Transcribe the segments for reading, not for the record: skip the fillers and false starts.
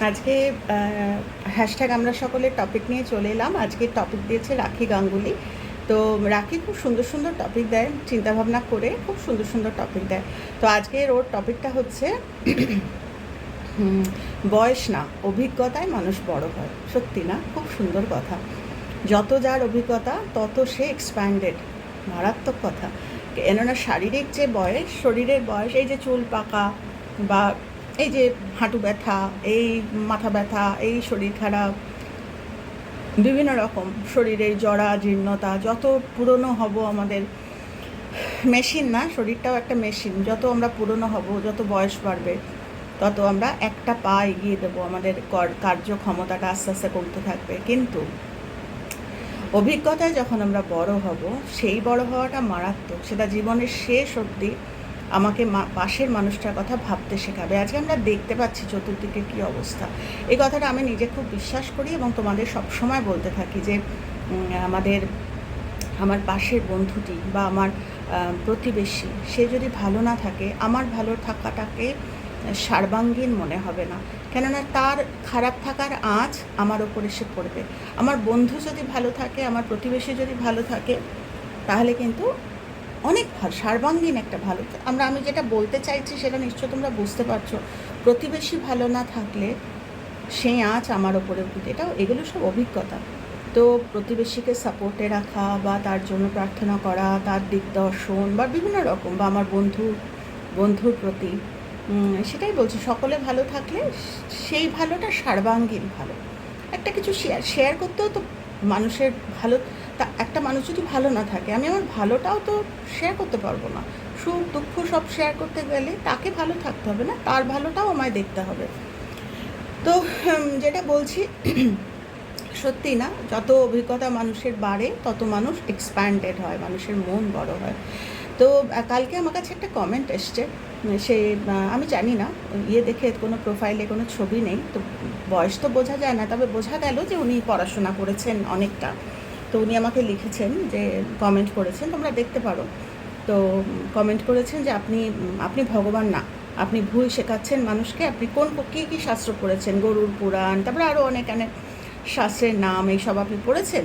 আজকে হ্যাশট্যাগ আমরা সকলের টপিক নিয়ে চলে এলাম। আজকে টপিক দিয়েছে রাখি গাঙ্গুলি। তো রাখি খুব সুন্দর সুন্দর টপিক দেয়, চিন্তাভাবনা করে খুব সুন্দর সুন্দর টপিক দেয়। তো আজকের ওর টপিকটা হচ্ছে বয়স না, অভিজ্ঞতায় মানুষ বড় হয়। সত্যি না? খুব সুন্দর কথা। যত যার অভিজ্ঞতা তত সে এক্সপ্যান্ডেড। মারাত্মক কথা। কেননা শারীরিক যে বয়স, শরীরের বয়স, এই যে চুল পাকা বা এই যে হাঁটু ব্যথা, এই মাথা ব্যথা, এই শরীর খারাপ, বিভিন্ন রকম শরীরের জরা জীর্ণতা, যত পুরনো হব আমাদের মেশিন না, শরীরটাও একটা মেশিন, যত আমরা পুরনো হব, যত বয়স বাড়বে তত আমরা একটা পা এগিয়ে দেবো, আমাদের কার্যক্ষমতাটা আস্তে আস্তে কমতে থাকবে। কিন্তু অভিজ্ঞতায় যখন আমরা বড় হব, সেই বড় হওয়াটা মারাত্মক। সেটা জীবনের শেষ অবধি আমাকে পাশের মানুষটার কথা ভাবতে শেখাবে। আজকে আমরা দেখতে পাচ্ছি চতুর্দিকে কী অবস্থা। এই কথাটা আমি নিজে খুব বিশ্বাস করি এবং তোমাদের সবসময় বলতে থাকি যে আমার পাশের বন্ধুটি বা আমার প্রতিবেশী, সে যদি ভালো না থাকে, আমার ভালো থাকাটাকে সার্বাঙ্গীন মনে হবে না। কেননা তার খারাপ থাকার আঁচ আমার ওপর এসে পড়বে। আমার বন্ধু যদি ভালো থাকে, আমার প্রতিবেশী যদি ভালো থাকে, তাহলে কিন্তু অনেক ভালো, সার্বাঙ্গীন একটা ভালো। আমি যেটা বলতে চাইছি সেটা নিশ্চয় তোমরা বুঝতে পারছো। প্রতিবেশী ভালো না থাকলে সেই আঁচ আমার ওপরে উঠবে। এগুলো সব অভিজ্ঞতা। তো প্রতিবেশীকে সাপোর্টে রাখা বা তার জন্য প্রার্থনা করা, তার দিগদর্শন বা বিভিন্ন রকম, বা আমার বন্ধুর প্রতি, সেটাই বলছি, সকলে ভালো থাকলে সেই ভালোটা সার্বাঙ্গীন ভালো। একটা কিছু শেয়ার করতেও তো মানুষের ভালো, তা একটা মানুষ যদি ভালো না থাকে, আমি আমার ভালোটাও তো শেয়ার করতে পারবো না। সুখ দুঃখ সব শেয়ার করতে গেলে তাকে ভালো থাকতে হবে না, তার ভালোটাও আমায় দেখতে হবে। তো যেটা বলছি, সত্যি না, যত অভিজ্ঞতা মানুষের বাড়ে তত মানুষ এক্সপ্যান্ডেড হয়, মানুষের মন বড় হয়। তো কালকে আমার কাছে একটা কমেন্ট এসছে। সে আমি জানি না, দেখে কোনো প্রোফাইলে কোনো ছবি নেই, তো বয়স তো বোঝা যায় না, তবে বোঝা গেল যে উনি পড়াশোনা করেছেন অনেকটা। তো উনি আমাকে লিখেছেন, যে কমেন্ট করেছেন, তোমরা দেখতে পারো। তো কমেন্ট করেছেন যে আপনি ভগবান না, আপনি ভুল শেখাচ্ছেন মানুষকে। আপনি কী শাস্ত্র পড়েছেন, গরুর পুরাণ, তারপরে আরও অনেক শাস্ত্রের নাম, এইসব আপনি পড়েছেন।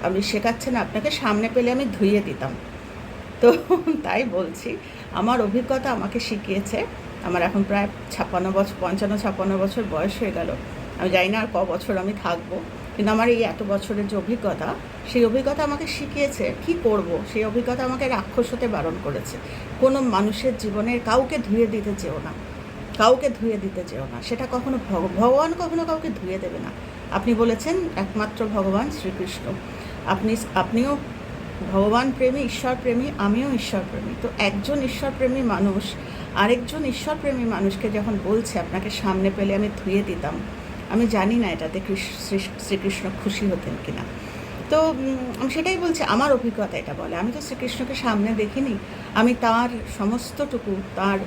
আপনি শেখাচ্ছেন, আপনাকে সামনে পেলে আমি ধুইয়ে দিতাম। তো তাই বলছি, আমার অভিজ্ঞতা আমাকে শিখিয়েছে। আমার এখন প্রায় 55-56 বছর বয়স হয়ে গেল। আমি জানি না আর বছর আমি থাকবো, কিন্তু আমার এই এত বছরের যে অভিজ্ঞতা, সেই অভিজ্ঞতা আমাকে শিখিয়েছে কি করব। সেই অভিজ্ঞতা আমাকে রাক্ষস হতে বারণ করেছে। কোনো মানুষের জীবনের কাউকে ধুয়ে দিতে চেও না, কাউকে ধুয়ে দিতে চেও না। সেটা কখনো ভগবান কখনো কাউকে ধুয়ে দেবে না। আপনি বলেছেন একমাত্র ভগবান শ্রীকৃষ্ণ, আপনিও ভগবান প্রেমী, ঈশ্বর প্রেমী, আমিও ঈশ্বর প্রেমী। তো একজন ঈশ্বর প্রেমী মানুষ আরেকজন ঈশ্বর প্রেমী মানুষকে যখন বলছে আপনাকে সামনে পেলে আমি ধুয়ে দিতাম, আমি জানি না এটাতে শ্রীকৃষ্ণ খুশি হতেন কিনা। তো আমি সেটাই বলছি, আমার অভিজ্ঞতা এটা বলে। আমি তো শ্রীকৃষ্ণকে সামনে দেখিনি, আমি তার সমস্তটুকু, তার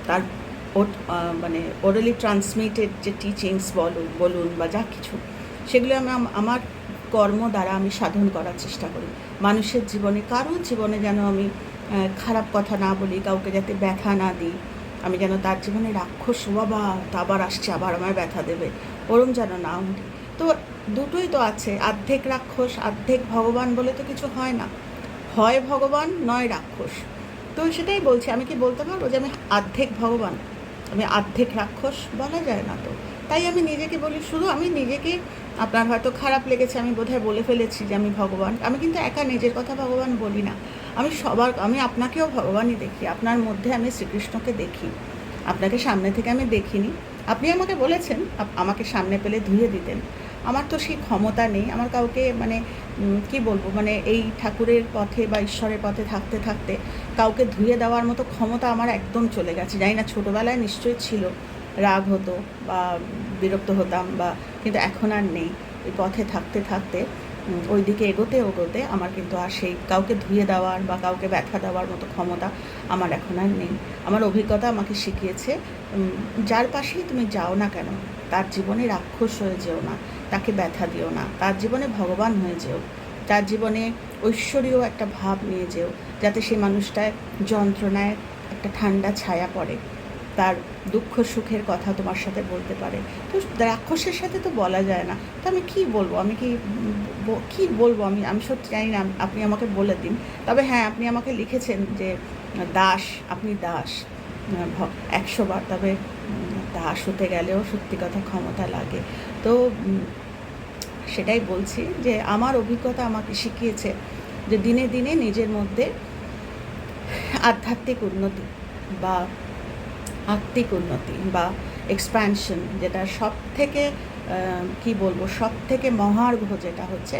তার মানে ওরালি ট্রান্সমিটেড যে টিচিংস বলুন বা যা কিছু, সেগুলো আমি আমার কর্ম দ্বারা আমি সাধন করার চেষ্টা করি। মানুষের জীবনে, কারোর জীবনে যেন আমি খারাপ কথা না বলি, কাউকে যাতে ব্যথা না দিই, আমি যেন তার জীবনে রাক্ষস, বাবা তা আবার আসছে, আবার আমায় ব্যথা দেবে, ওরম যেন না উঠি। তো দুটোই তো আছে, অর্ধেক রাক্ষস অর্ধেক ভগবান বলে তো কিছু হয় না, হয় ভগবান নয় রাক্ষস। তো সেটাই বলছি, আমি কি বলতে পারবো যে আমি অর্ধেক ভগবান, আমি অর্ধেক রাক্ষস? বলা যায় না তো। তাই আমি নিজেকে বলি, শুধু আমি নিজেকে, আপনার হয়তো খারাপ লেগেছে, আমি বোধহয় বলে ফেলেছি যে আমি ভগবান। আমি কিন্তু একা নিজের কথা ভগবান বলি না, আমি আপনাকেও ভগবানই দেখি, আপনার মধ্যে আমি শ্রীকৃষ্ণকে দেখি। আপনাকে সামনে থেকে আমি দেখিনি, আপনি আমাকে বলেছেন আমাকে সামনে পেলে ধুয়ে দিতেন। আমার তো সেই ক্ষমতা নেই, আমার কাউকে কি বলবো, এই ঠাকুরের পথে বা ঈশ্বরের পথে থাকতে থাকতে কাউকে ধুয়ে দেওয়ার মতো ক্ষমতা আমার একদম চলে গেছে। জানি না, ছোটোবেলায় নিশ্চয়ই ছিল, রাগ হতো বা বিরক্ত হতাম কিন্তু এখন আর নেই। এই পথে থাকতে থাকতে, ওই দিকে এগোতে আমার কিন্তু আর সেই কাউকে ধুয়ে দেওয়ার বা কাউকে ব্যথা দেওয়ার মতো ক্ষমতা আমার এখন আর নেই। আমার অভিজ্ঞতা আমাকে শিখিয়েছে, যার পাশেই তুমি যাও না কেন, তার জীবনে রাক্ষস হয়ে যেও না, তাকে ব্যথা দিও না, তার জীবনে ভগবান হয়ে যেও, তার জীবনে ঐশ্বরীয় একটা ভাব নিয়ে যেও, যাতে সেই মানুষটায় যন্ত্রণায় একটা ঠান্ডা ছায়া পড়ে, তার দুঃখ সুখের কথা তোমার সাথে বলতে পারে। তো রাক্ষসের সাথে তো বলা যায় না, তো আমি কী বলবো, আমি কী বলবো, আমি সত্যি জানি না, আপনি আমাকে বলে দিন। তবে হ্যাঁ, আপনি আমাকে লিখেছেন যে দাস, আপনি দাস 100 বার, তবে দাস হতে গেলেও সত্যি কথা ক্ষমতা লাগে। তো সেটাই বলছি যে আমার অভিজ্ঞতা আমাকে শিখিয়েছে যে দিনে দিনে নিজের মধ্যে আধ্যাত্মিক উন্নতি বা আত্মিক উন্নতি বা এক্সপ্যানশন, যেটা সব থেকে কী বলবো, সব থেকে মহার্ঘ যেটা হচ্ছে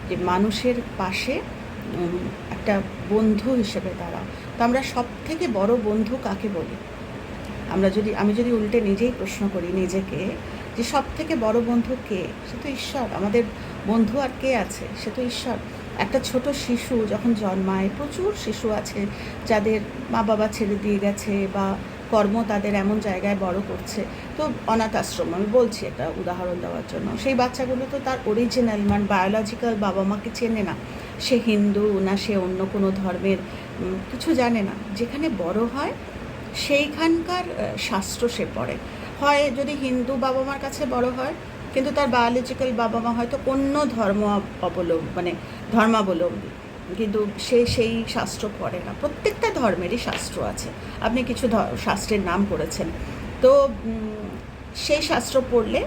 যে মানুষের পাশে একটা বন্ধু হিসেবে দাঁড়াও। তো আমরা সব থেকে বড় বন্ধু কাকে বলি? আমি যদি উল্টে নিজেই প্রশ্ন করি নিজেকে যে সব থেকে বড় বন্ধু কে? সে তো ঈশ্বর। আমাদের বন্ধু আর কে আছে? সে তো ঈশ্বর। একটা ছোট শিশু যখন জন্মায়, প্রচুর শিশু আছে যাদের মা বাবা ছেড়ে দিয়ে গেছে বা কর্ম তাদের এমন জায়গায় বড় করছে। তো অনাথ আশ্রম, আমি বলছি একটা উদাহরণ দেওয়ার জন্য, সেই বাচ্চাগুলো তো তার অরিজিনাল বায়োলজিক্যাল বাবা মাকে চেনে না। সে হিন্দু না সে অন্য কোনো ধর্মের কিছু জানে না। যেখানে বড় হয় সেইখানকার শাস্ত্র সে পড়ে। হয় যদি হিন্দু বাবা মার কাছে বড় হয়, কিন্তু তার বায়োলজিক্যাল বাবা মা হয়তো অন্য ধর্মাবলম্বী, কিন্তু সে সেই শাস্ত্র পড়ে না। প্রত্যেকটা ধর্মেরই শাস্ত্র আছে, আপনি কিছু শাস্ত্রের নাম করেছেন। তো সেই শাস্ত্র পড়লে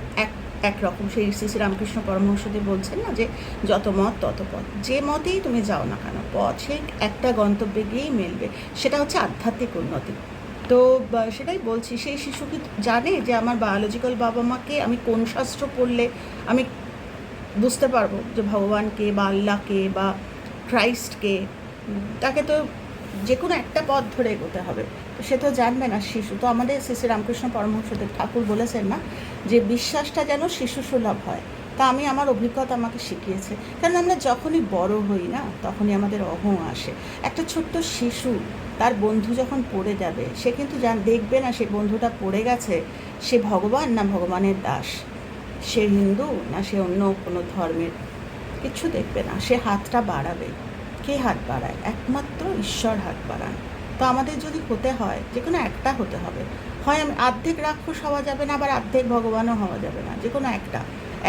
একরকম, সেই শ্রী রামকৃষ্ণ পরমহংসদেব বলছেন না যে যত মত তত পথ, যে মতেই তুমি যাও না কেন পথ সেই একটা গন্তব্যে গিয়েই মেলবে, সেটা হচ্ছে আধ্যাত্মিক উন্নতি। তো সেটাই বলছি, সেই শিশু কি জানে যে আমার বায়োলজিক্যাল বাবা মাকে আমি কোন শাস্ত্র পড়লে আমি বুঝতে পারবো যে ভগবানকে বা আল্লাহকে বা ক্রাইস্টকে? তাকে তো যে কোনো একটা পথ ধরে এগোতে হবে, তো সে তো জানবে না। শিশু তো, আমাদের শ্রী রামকৃষ্ণ পরমহংসদেব ঠাকুর বলেছেন না যে বিশ্বাসটা যেন শিশু সুলভ হয়। তা আমার অভিজ্ঞতা আমাকে শিখিয়েছে, কারণ আমরা যখনই বড় হই না তখনই আমাদের অহং আসে। একটা ছোট্ট শিশু তার বন্ধু যখন পড়ে যাবে, সে কিন্তু দেখবে না সে বন্ধুটা পড়ে গেছে সে ভগবান না ভগবানের দাস, সে হিন্দু না সে অন্য কোনো ধর্মের, কিছু দেখবে না। সে হাতটা বাড়াবে। কে হাত বাড়ায়? একমাত্র ঈশ্বর হাত বাড়ান। তো আমাদের যদি হতে হয়, যে কোনো একটা হতে হবে। হয় আমি অর্ধেক রাক্ষস হওয়া যাবে না, আবার অর্ধেক ভগবানও হওয়া যাবে না, যে কোনো একটা।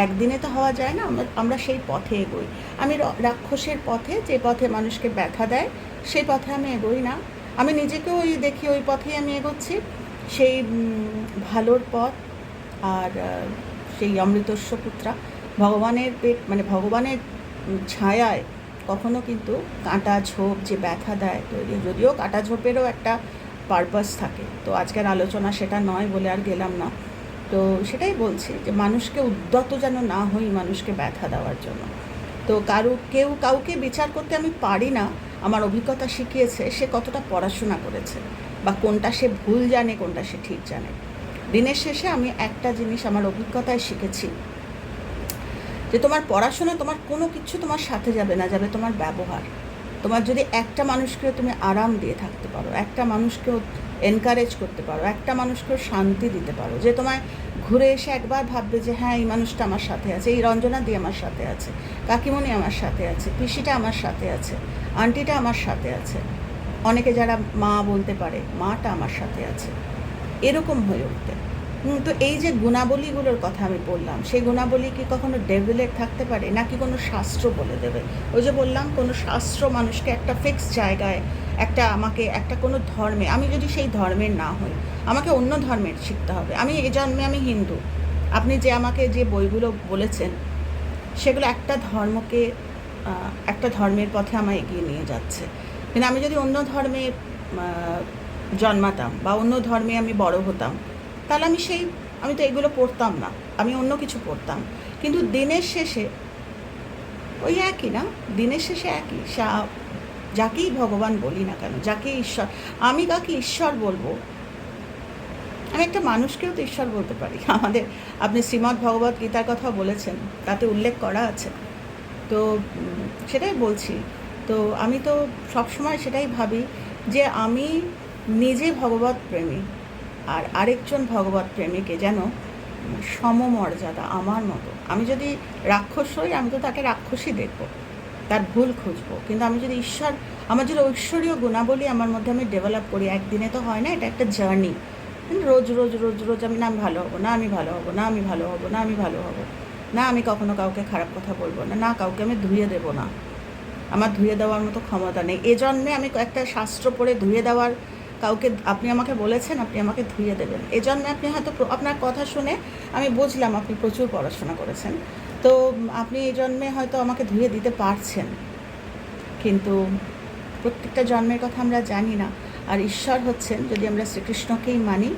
একদিনে তো হওয়া যায় না। আমরা সেই পথে এগোই। আমি রাক্ষসের পথে, যে পথে মানুষকে ব্যথা দেয়, সেই পথে আমি এগোই না। আমি নিজেকেও দেখি ওই পথেই আমি এগোচ্ছি, সেই ভালোর পথ। আর সেই অমৃতস্ব পুত্রা ভগবানের ভগবানের ছায়ায় কখনো কিন্তু কাঁটা ঝোপ যে ব্যথা দেয় তৈরি, যদিও কাঁটা ঝোপেরও একটা পারপাস থাকে। তো আজকের আলোচনা সেটা নয় বলে আর গেলাম না। তো সেটাই বলছি যে মানুষকে উদ্যত যেন না হই মানুষকে ব্যথা দেওয়ার জন্য। তো কাউকে বিচার করতে আমি পারি না। আমার অভিজ্ঞতা শিখিয়েছে সে কতটা পড়াশোনা করেছে বা কোনটা সে ভুল জানে কোনটা সে ঠিক জানে। দিনের শেষে আমি একটা জিনিস আমার অভিজ্ঞতায় শিখেছি, যে তোমার পড়াশোনা, তোমার কোনো কিছু তোমার সাথে যাবে না, যাবে তোমার ব্যবহার। তোমার যদি একটা মানুষকেও তুমি আরাম দিয়ে থাকতে পারো, একটা মানুষকেও এনকারেজ করতে পারো, একটা মানুষকেও শান্তি দিতে পারো, যে তোমায় ঘুরে এসে একবার ভাববে যে হ্যাঁ এই মানুষটা আমার সাথে আছে, এই রঞ্জনা দি আমার সাথে আছে, কাকিমণি আমার সাথে আছে, পিসিটা আমার সাথে আছে, আন্টিটা আমার সাথে আছে, অনেকে যারা মা বলতে পারে মাটা আমার সাথে আছে, এরকম হয়ে উঠতে। তো এই যে গুণাবলীগুলোর কথা আমি বললাম, সেই গুণাবলী কি কখনো ডেভেলেট থাকতে পারে, নাকি কোনো শাস্ত্র বলে দেবে? ওই যে বললাম, কোনো শাস্ত্র মানুষকে একটা ফিক্স জায়গায়, আমাকে একটা কোনো ধর্মে, আমি যদি সেই ধর্মের না হই, আমাকে অন্য ধর্মের শিখতে হবে। আমি এই জন্মে আমি হিন্দু, আপনি যে আমাকে যে বইগুলো বলেছেন সেগুলো একটা ধর্মের পথে আমায় এগিয়ে নিয়ে যাচ্ছে। কিন্তু আমি যদি অন্য ধর্মে জন্মাতাম বা অন্য ধর্মে আমি বড় হতাম, তাহলে আমি তো এগুলো পড়তাম না, আমি অন্য কিছু পড়তাম। কিন্তু দিনের শেষে ওই একই না, দিনের শেষে একই। যাকেই ভগবান বলি না কেন, যাকে ঈশ্বর, আমি কাকে ঈশ্বর বলবো? আমি একটা মানুষকেও তো ঈশ্বর বলতে পারি। আপনি শ্রীমদ্ ভগবত গীতার কথা বলেছেন, তাতে উল্লেখ করা আছে। তো সেটাই বলছি। তো আমি তো সবসময় সেটাই ভাবি যে আমি নিজে ভগবত প্রেমী, আর আরেকজন ভগবত প্রেমীকে যেন সমমর্যাদা আমার মতো। আমি যদি রাক্ষস হই, আমি তো তাকে রাক্ষসই দেখব, তার ভুল খুঁজবো। কিন্তু আমি যদি আমার যদি ঐশ্বরীয় গুণাবলী আমার মধ্যে আমি ডেভেলপ করি, একদিনে তো হয় না, এটা একটা জার্নি। রোজ রোজ রোজ রোজ আমি না, আমি ভালো হবো না, আমি ভালো হবো না, আমি ভালো হবো না, আমি ভালো হবো না, আমি কখনো কাউকে খারাপ কথা বলবো না, না কাউকে আমি ধুয়ে দেবো না, আমার ধুয়ে দেওয়ার মতো ক্ষমতা নেই। এ জন্মে আমি একটা শাস্ত্র পড়ে ধুয়ে দেওয়ার কাউকে, আপনি আমাকে বলেছেন আপনি আমাকে ধুয়ে দেবেন, এ জন্মে আপনি হয়তো আপনার কথা শুনে আমি বুঝলাম আপনি প্রচুর পড়াশোনা করেছেন, তো আপনি এই জন্মে হয়তো আমাকে ধুয়ে দিতে পারছেন, কিন্তু প্রত্যেকটা জন্মের কথা আমরা জানি না। আর ঈশ্বর হচ্ছেন, যদি আমরা শ্রীকৃষ্ণকেই মানি,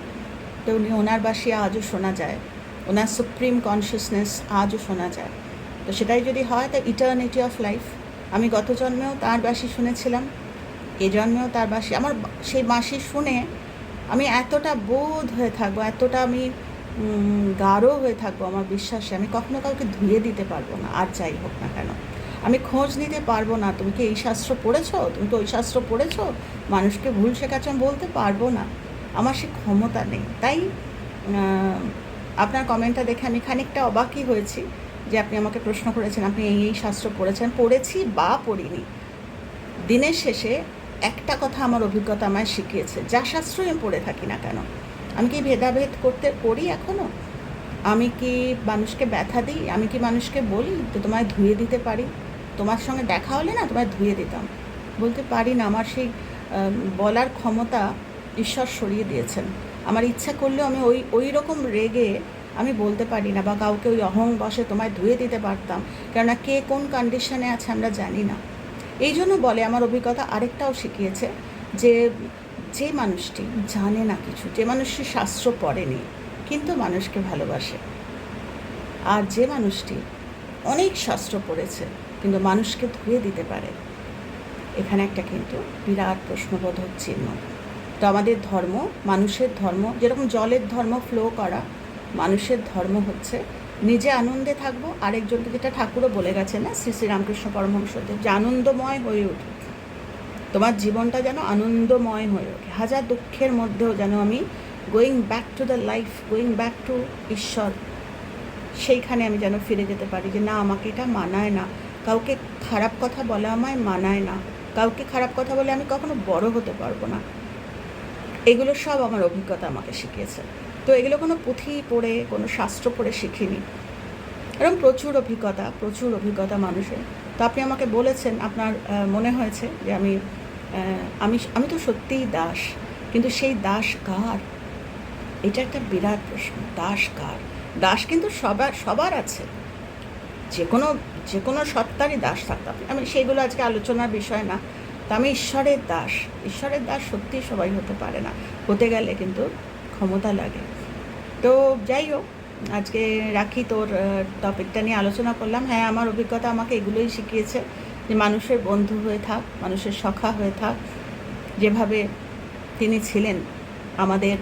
তো উনি ওনার বাসী আজও শোনা যায়, ওনার সুপ্রিম কনসিয়াসনেস আজও শোনা যায়। তো সেটাই যদি হয়, তো ইটার্নিটি অফ লাইফ, আমি গত জন্মেও তার বাসী শুনেছিলাম, এ জন্মেও তার বাসী, আমার সেই বাসী শুনে আমি এতটা বোধ হয়ে থাকবো, এতটা আমি গাঢ় হয়ে থাকবো আমার বিশ্বাসে, আমি কখনো কাউকে ধুয়ে দিতে পারবো না, আর যাই হোক না কেন। আমি খোঁজ নিতে পারবো না, তুমি কি এই শাস্ত্র পড়েছো, তুমি কি ওই শাস্ত্র পড়েছো, মানুষকে ভুল শেখাচ্ছ, আমি বলতে পারবো না, আমার সে ক্ষমতা নেই। তাই আপনার কমেন্টটা দেখে আমি খানিকটা অবাকই হয়েছি যে আপনি আমাকে প্রশ্ন করেছেন আপনি এই শাস্ত্র পড়েছেন। পড়েছি বা পড়িনি, দিনের শেষে একটা কথা আমার অভিজ্ঞতা আমায় শিখিয়েছে, যা শাস্ত্রই আমি পড়ে থাকি না কেন, আমি কি ভেদাভেদ করতে করি এখনও? আমি কি মানুষকে ব্যথা দিই? আমি কি মানুষকে বলি তো তোমায় ধুয়ে দিতে পারি? তোমার সঙ্গে দেখা হলে না তোমায় ধুয়ে দিতাম, বলতে পারি না। আমার সেই বলার ক্ষমতা ঈশ্বর সরিয়ে দিয়েছেন। আমার ইচ্ছা করলেও আমি ওই রকম রেগে আমি বলতে পারি না, বা কাউকে ওই অহং বশে তোমায় ধুয়ে দিতে পারতাম, কেননা কে কোন কন্ডিশনে আছে আমরা জানি না। এই জন্য বলে, আমার অভিজ্ঞতা আরেকটাও শিখিয়েছে যে যে মানুষটি জানে না কিছু, যে মানুষটি শাস্ত্র পড়েনি কিন্তু মানুষকে ভালোবাসে, আর যে মানুষটি অনেক শাস্ত্র পড়েছে কিন্তু মানুষকে ধুয়ে দিতে পারে, এখানে একটা কিন্তু বিরাট প্রশ্নবোধক চিহ্ন। তো আমাদের ধর্ম, মানুষের ধর্ম, যেরকম জলের ধর্ম ফ্লো করা, মানুষের ধর্ম হচ্ছে নিজে আনন্দে থাকবো, আরেকজনকে, যেটা ঠাকুরও বলে গেছে না শ্রী শ্রী রামকৃষ্ণ পরমহংসদেব, যে আনন্দময় হয়ে ওঠে, তোমার জীবনটা যেন আনন্দময় হয়ে ওঠে, হাজার দুঃখের মধ্যেও যেন আমি going back to the life, going back to ঈশ্বর, সেইখানে আমি যেন ফিরে যেতে পারি, যে না আমাকে এটা মানায় না, কাউকে খারাপ কথা বলা আমায় মানায় না, কাউকে খারাপ কথা বলে আমি কখনো বড় হতে পারবো না। এগুলো সব আমার অভিজ্ঞতা আমাকে শিখিয়েছে। তো এগুলো কোনো পুঁথি পড়ে, কোনো শাস্ত্র পড়ে শিখিনি, এরকম প্রচুর অভিজ্ঞতা মানুষের। তো আপনি আমাকে বলেছেন আপনার মনে হয়েছে যে আমি তো সত্যিই দাস, কিন্তু সেই দাস কার, এটা একটা বিরাট প্রশ্ন। দাস কার? দাস কিন্তু সবার আছে, যে কোনো সত্তারই দাস থাকতে হবে। আমি সেইগুলো আজকে আলোচনার বিষয় না। তো আমি ঈশ্বরের দাস সত্যিই সবাই হতে পারে না, হতে গেলে কিন্তু ক্ষমতা লাগে। তো যাই হোক, আজকে রাখি, তোর টপিকটা নিয়ে আলোচনা করলাম। হ্যাঁ, আমার অভিজ্ঞতা আমাকে এগুলোই শিখিয়েছে, যে মানুষের বন্ধু হয়ে থাক, মানুষের সখা হয়ে থাক, যেভাবে তিনি ছিলেন আমাদের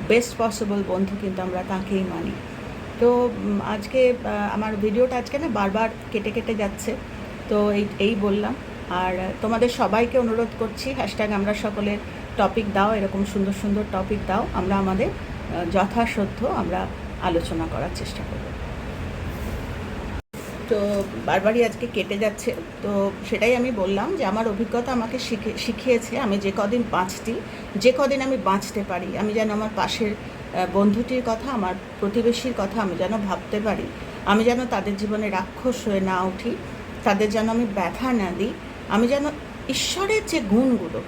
বেস্ট পসিবল বন্ধু, কিন্তু আমরা তাকেই মানি। তো আজকে আমার ভিডিওটা আজকে না বারবার কেটে কেটে যাচ্ছে, তো এই বললাম। আর তোমাদের সবাইকে অনুরোধ করছি, হ্যাশট্যাগ আমরা সকলের টপিক দাও, এরকম সুন্দর সুন্দর টপিক দাও, আমরা আমাদের যথাসাধ্য আমরা আলোচনা করার চেষ্টা করব। তো বারবারই আজকে কেটে যাচ্ছে, তো সেটাই আমি বললাম যে আমার অভিজ্ঞতা আমাকে শিখিয়েছে, আমি যে কদিন আমি বাঁচতে পারি, আমি যেন আমার পাশের বন্ধুটির কথা, আমার প্রতিবেশীর কথা আমি যেন ভাবতে পারি, আমি যেন তাদের জীবনে রাক্ষস হয়ে না উঠি, তাদের যেন আমি ব্যথা না দিই, আমি যেন ঈশ্বরের যে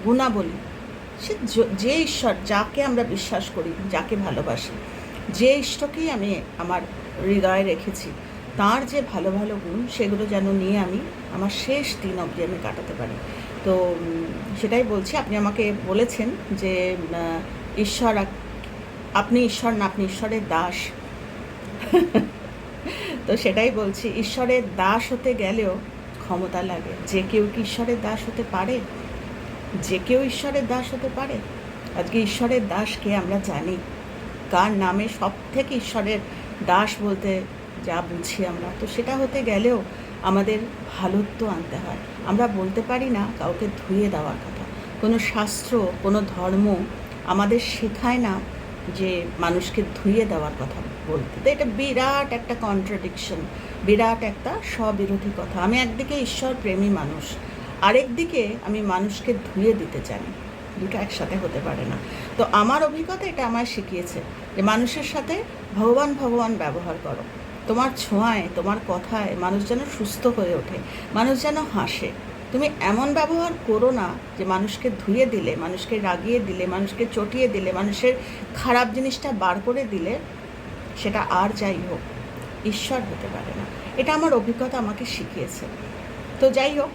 গুণাবলী, সে যে ঈশ্বর, যাকে আমরা বিশ্বাস করি, যাকে ভালোবাসি, যে ইষ্টকেই আমি আমার হৃদয়ে রেখেছি, তার যে ভালো ভালো গুণ, সেগুলো যেন নিয়ে আমি আমার শেষ দিন অবধি আমি কাটাতে পারি। তো সেটাই বলছি। আপনি আমাকে বলেছেন যে ঈশ্বর, আপনি ঈশ্বর না, আপনি ঈশ্বরের দাস। তো সেটাই বলছি, ঈশ্বরের দাস হতে গেলেও ক্ষমতা লাগে। যে কেউ কি ঈশ্বরের দাস হতে পারে? যে কেউ ঈশ্বরের দাস হতে পারে? আজকে ঈশ্বরের দাস কে আমরা জানি, কার নামে সব থেকে ঈশ্বরের দাস বলতে যা বুঝি আমরা, তো সেটা হতে গেলেও আমাদের ভালোত্ব আনতে হয়। আমরা বলতে পারি না কাউকে ধুয়ে দেওয়ার কথা, কোনো শাস্ত্র, কোনো ধর্ম আমাদের শেখায় না যে মানুষকে ধুয়ে দেওয়ার কথা বলতে। তো এটা বিরাট একটা কন্ট্রাডিকশন, বিরাট একটা স্ববিরোধী কথা। আমি একদিকে ঈশ্বর প্রেমী মানুষ, আরেকদিকে আমি মানুষকে ধুয়ে দিতে জানি, দুটো একসাথে হতে পারে না। তো আমার অভিজ্ঞতা এটা আমায় শিখিয়েছে যে মানুষের সাথে ভগবান ভগবান ব্যবহার করো। তোমার ছোঁয়ায়, তোমার কথায় মানুষ যেন সুস্থ হয়ে ওঠে, মানুষ যেন হাসে। তুমি এমন ব্যবহার করো না যে মানুষকে ধুয়ে দিলে, মানুষকে রাগিয়ে দিলে, মানুষকে চটিয়ে দিলে, মানুষের খারাপ জিনিসটা বার করে দিলে সেটা আর যাই হোক ঈশ্বর হতে পারে না। এটা আমার অভিজ্ঞতা আমাকে শিখিয়েছে। তো যাই হোক,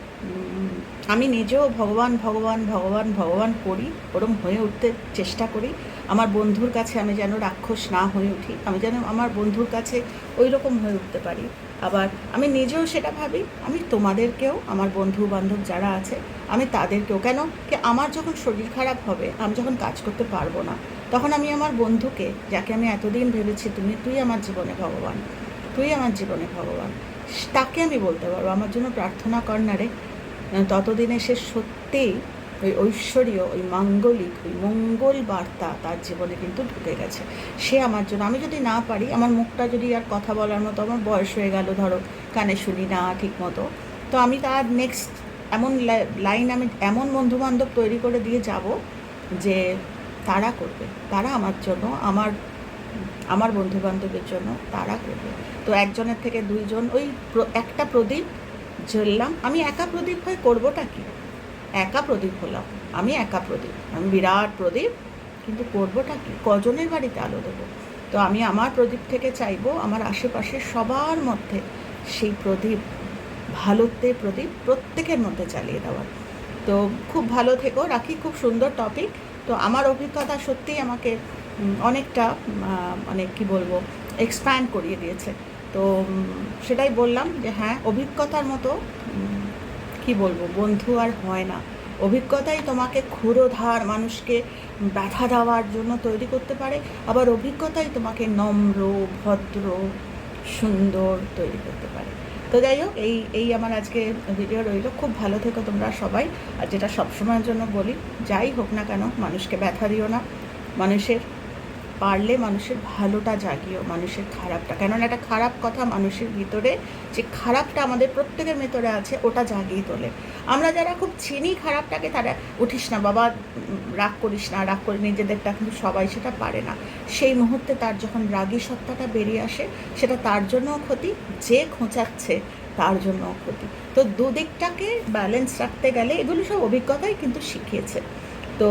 আমি নিজেও ভগবান ভগবান ভগবান ভগবান করি, ওরম হয়ে উঠতে চেষ্টা করি। আমার বন্ধুর কাছে আমি যেন রাক্ষস না হয়ে উঠি, আমি যেন আমার বন্ধুর কাছে ওই রকম হয়ে উঠতে পারি। আবার আমি নিজেও সেটা ভাবি, আমি তোমাদেরকেও, আমার বন্ধু বান্ধব যারা আছে আমি তাদেরকেও, কেন কি আমার যখন শরীর খারাপ হবে, আমি যখন কাজ করতে পারবো না, তখন আমি আমার বন্ধুকে, যাকে আমি এতদিন ভেবেছি তুই আমার জীবনে ভগবান, তুই আমার জীবনে ভগবান, তাকে আমি বলতে পারবো আমার জন্য প্রার্থনা কর না রে। ততদিনে সে সত্যিই ওই ঐশ্বরীয়, ওই মাঙ্গলিক, ওই মঙ্গল বার্তা তার জীবনে কিন্তু ঢুকে গেছে। সে আমার জন্য, আমি যদি না পারি, আমার মুখটা যদি আর কথা বলার মতো, আমার বয়স হয়ে গেল, ধরো কানে শুনি না ঠিক মতো, তো আমি তার নেক্সট এমন লাইন, আমি এমন বন্ধুবান্ধব তৈরি করে দিয়ে যাব যে তারা করবে, তারা আমার জন্য, আমার বন্ধুবান্ধবের জন্য তারা করবে। তো একজনের থেকে দুইজন, ওই একটা প্রদীপ জ্বললাম, আমি একা প্রদীপ হয়ে করবোটা কি? একা প্রদীপ হলাম, আমি একা প্রদীপ, আমি বিরাট প্রদীপ, কিন্তু করবোটা কি? কজনের বাড়িতে আলো দেবো? তো আমি আমার প্রদীপ থেকে চাইবো আমার আশেপাশে সবার মধ্যে সেই প্রদীপ, ভালোত্বের প্রদীপ প্রত্যেকের মধ্যে জ্বালিয়ে দেওয়ার। তো খুব ভালো থেকো, রাখি। খুব সুন্দর টপিক। তো আমার অভিজ্ঞতা সত্যিই আমাকে অনেকটা, মানে কী বলবো, এক্সপ্যান্ড করিয়ে দিয়েছে। তো সেটাই বললাম যে হ্যাঁ, অভিজ্ঞতার মতো কি বলবো, বন্ধু আর হয় না। অভিজ্ঞতাই তোমাকে ক্ষুরোধার মানুষকে ব্যথা দেওয়ার জন্য তৈরি করতে পারে, আবার অভিজ্ঞতাই তোমাকে নম্র, ভদ্র, সুন্দর তৈরি করতে পারে। তো যাই হোক, এই আমার আজকে ভিডিও রইল। খুব ভালো থেকো তোমরা সবাই। আর যেটা সবসময়ের জন্য বলি, যাই হোক না কেন, মানুষকে ব্যথা দিও না। মানুষের পারলে মানুষের ভালোটা জাগিও, মানুষের খারাপটা, কেননা একটা খারাপ কথা মানুষের ভিতরে, যে খারাপটা আমাদের প্রত্যেকের ভিতরে আছে, ওটা জাগিয়ে তোলে। আমরা যারা খুব চিনি খারাপটাকে, তারা উঠিস না বাবা, রাগ করিস না, রাগ করে নিজেদেরটা, কিন্তু সবাই সেটা পারে না। সেই মুহূর্তে তার যখন রাগী সত্তাটা বেরিয়ে আসে, সেটা তার জন্যও ক্ষতি, যে খোঁচাচ্ছে তার জন্যও ক্ষতি। তো দুদিকটাকে ব্যালেন্স রাখতে গেলে, এগুলো সব অভিজ্ঞতাই কিন্তু শিখিয়েছে। তো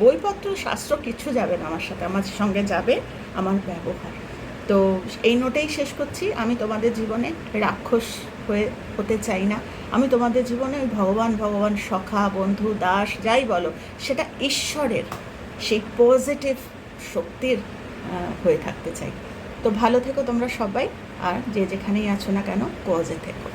বইপত্র শাস্ত্র কিছু যাবে না আমার সাথে, আমার সঙ্গে যাবে আমার ব্যবহার। তো এই নোটেই শেষ করছি। আমি তোমাদের জীবনে রাক্ষস হতে চাই না। আমি তোমাদের জীবনে ওই ভগবান ভগবান, সখা, বন্ধু, দাস, যাই বলো, সেটা ঈশ্বরের সেই পজিটিভ শক্তির হয়ে থাকতে চাই। তো ভালো থেকো তোমরা সবাই, আর যে যেখানেই আছো না কেন, কজে থেকো।